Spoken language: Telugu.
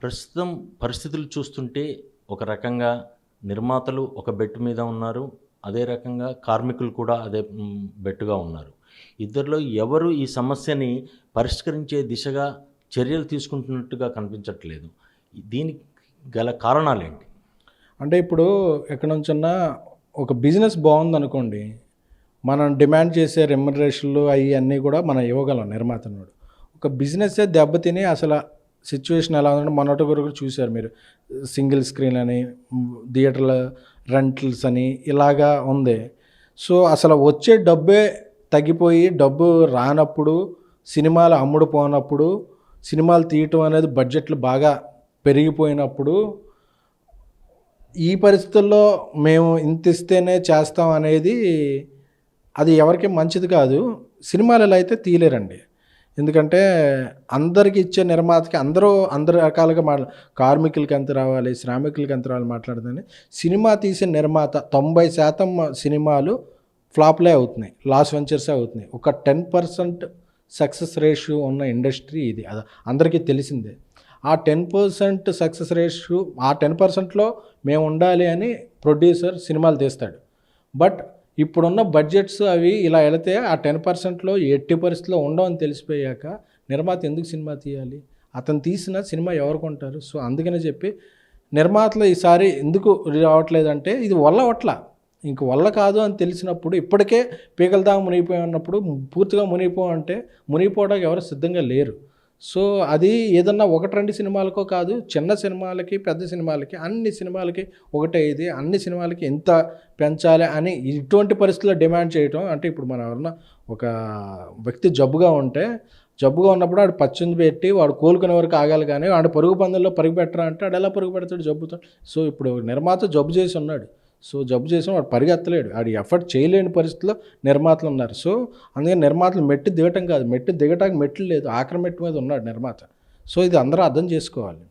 ప్రస్తుతం పరిస్థితులు చూస్తుంటే ఒక రకంగా నిర్మాతలు ఒక బెట్ మీద ఉన్నారు. అదే రకంగా కార్మికులు కూడా అదే బెట్టుగా ఉన్నారు. ఇద్దరిలో ఎవరు ఈ సమస్యని పరిష్కరించే దిశగా చర్యలు తీసుకుంటున్నట్టుగా కనిపించట్లేదు. దీనికి గల కారణాలేంటి? అంటే ఇప్పుడు ఎక్కడి నుంచన్నా ఒక బిజినెస్ బాగుందనుకోండి, మనం డిమాండ్ చేసే రెమ్యునరేషన్లు అన్నీ కూడా మనం ఇవ్వగలం నిర్మాతనోడు. ఒక బిజినెస్సే దెబ్బతిని అసలు సిచ్యువేషన్ ఎలా ఉందంటే మొన్నటి వరకు చూశారు మీరు. సింగిల్ స్క్రీన్ అని, థియేటర్ల రెంటల్స్ అని ఇలాగా ఉంది. సో అసలు వచ్చే డబ్బే తగ్గిపోయి, డబ్బు రానప్పుడు, సినిమాలు అమ్ముడుపోనప్పుడు, సినిమాలు తీయటం అనేది బడ్జెట్లు బాగా పెరిగిపోయినప్పుడు, ఈ పరిస్థితుల్లో మేము ఇంత ఇస్తేనే చేస్తాం అనేది అది ఎవరికి మంచిది కాదు. సినిమాలలో అయితే తీయలేరండి. ఎందుకంటే అందరికి ఇచ్చే నిర్మాతకి అందరు రకాలుగా కార్మికులకి ఎంత రావాలి, శ్రామికులకి ఎంత రావాలి మాట్లాడదని. సినిమా తీసే నిర్మాత 90% సినిమాలు ఫ్లాప్లే అవుతున్నాయి, లాస్ వెంచర్సే అవుతున్నాయి. ఒక 10% సక్సెస్ రేషియో ఉన్న ఇండస్ట్రీ ఇది. అది అందరికీ తెలిసిందే. ఆ 10% సక్సెస్ రేషియో, ఆ 10%లో మేము ఉండాలి అని ప్రొడ్యూసర్ సినిమాలు తీస్తాడు. బట్ ఇప్పుడున్న బడ్జెట్స్ అవి ఇలా వెళితే ఆ 10%లో ఎట్టి పరిస్థితిలో ఉండవని తెలిసిపోయాక నిర్మాత ఎందుకు సినిమా తీయాలి? అతను తీసిన సినిమా ఎవరు కొంటారు? సో అందుకనే చెప్పి నిర్మాతలు ఈసారి ఎందుకు రావట్లేదంటే ఇది ఇంక వల్ల కాదు అని తెలిసినప్పుడు, ఇప్పటికే పీకల దాకా మునిగిపోయి ఉన్నప్పుడు పూర్తిగా మునిగిపోవడానికి ఎవరు సిద్ధంగా లేరు. సో అది ఏదన్నా 1-2 సినిమాలకో కాదు, చిన్న సినిమాలకి, పెద్ద సినిమాలకి, అన్ని సినిమాలకి ఒకటే ఇది. అన్ని సినిమాలకి ఎంత పెంచాలి అని ఇటువంటి పరిస్థితుల్లో డిమాండ్ చేయటం అంటే, ఇప్పుడు మనం ఎవరన్నా ఒక వ్యక్తి జబ్బుగా ఉన్నప్పుడు వాడు పచ్చింది పెట్టి వాడు కోలుకునే వరకు ఆగాలి, కానీ వాడు పరుగు పందెంలో పరుగు పెట్టరా అంటే వాడు ఎలా పరుగు పెడతాడు జబ్బుతో? సో ఇప్పుడు నిర్మాత జబ్బు చేసి ఉన్నాడు. సో జబ్బు చేసిన వాడు పరిగెత్తలేడు, వాడు ఎఫర్ట్ చేయలేని పరిస్థితిలో నిర్మాతలు ఉన్నారు. సో అందుకని నిర్మాతలు మెట్టు దిగటం కాదు, మెట్టు దిగటానికి మెట్లు లేదు, ఆఖరి మెట్టు మీద ఉన్నాడు నిర్మాత. సో ఇది అందరూ అర్థం చేసుకోవాలి.